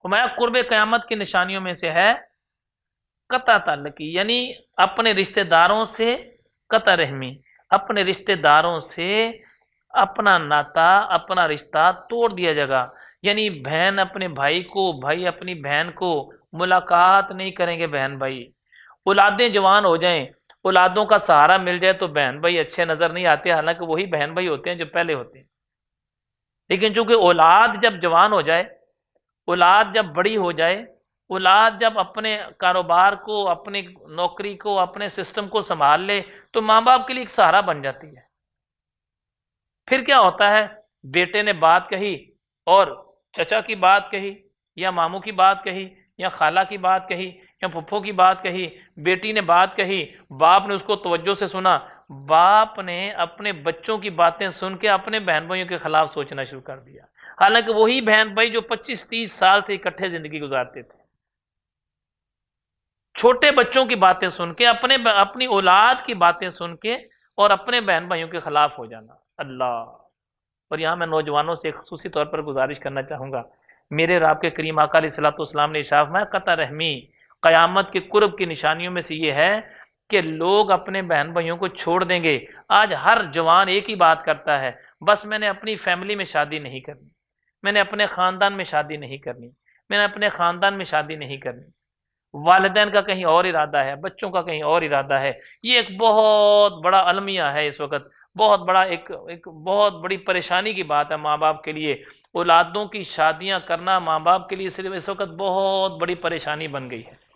فرمایا قرب قیامت کی نشانیوں میں سے ہے قطع تعلقی، یعنی اپنے رشتہ داروں سے قطع رحمی، اپنے رشتہ داروں سے اپنا ناتا، اپنا رشتہ توڑ دیا جائے گا، یعنی بہن اپنے بھائی کو، بھائی اپنی بہن کو ملاقات نہیں کریں گے بہن بھائی۔ اولادیں جوان ہو جائیں، اولادوں کا سہارا مل جائے تو بہن بھائی اچھے نظر نہیں آتے، حالانکہ وہی بہن بھائی ہوتے ہیں جو پہلے ہوتے ہیں۔ لیکن چونکہ اولاد جب جوان ہو جائے، اولاد جب بڑی ہو جائے، اولاد جب اپنے کاروبار کو، اپنی نوکری کو، اپنے سسٹم کو سنبھال لے تو ماں باپ کے لیے ایک سہارا بن جاتی ہے۔ پھر کیا ہوتا ہے، بیٹے نے بات کہی اور چچا کی بات کہی یا ماموں کی بات کہی یا خالہ کی بات کہی یا پھپھو کی بات کہی، بیٹی نے بات کہی، باپ نے اس کو توجہ سے سنا، باپ نے اپنے بچوں کی باتیں سن کے اپنے بہن بھائیوں کے خلاف سوچنا شروع کر دیا، حالانکہ وہی بہن بھائی جو 25-30 سال سے اکٹھے زندگی گزارتے تھے۔ چھوٹے بچوں کی باتیں سن کے، اپنی اولاد کی باتیں سن کے اور اپنے بہن بھائیوں کے خلاف ہو جانا، اللہ۔ اور یہاں میں نوجوانوں سے خصوصی طور پر گزارش کرنا چاہوں گا، میرے اور آپ کے کریم آقا علیہ الصلوۃ والسلام نے ارشاد فرمایا قطع رحمی قیامت کے قرب کی نشانیوں میں سے یہ ہے کہ لوگ اپنے بہن بھائیوں کو چھوڑ دیں گے۔ آج ہر جوان ایک ہی بات کرتا ہے، بس میں نے اپنی فیملی میں شادی نہیں کرنی، میں نے اپنے خاندان میں شادی نہیں کرنی، میں نے اپنے خاندان میں شادی نہیں کرنی۔ والدین کا کہیں اور ارادہ ہے، بچوں کا کہیں اور ارادہ ہے۔ یہ ایک بہت بڑا المیہ ہے اس وقت، بہت بڑا ایک بہت بڑی پریشانی کی بات ہے ماں باپ کے لیے۔ اولادوں کی شادیاں کرنا ماں باپ کے لیے صرف اس وقت بہت بڑی پریشانی بن گئی ہے۔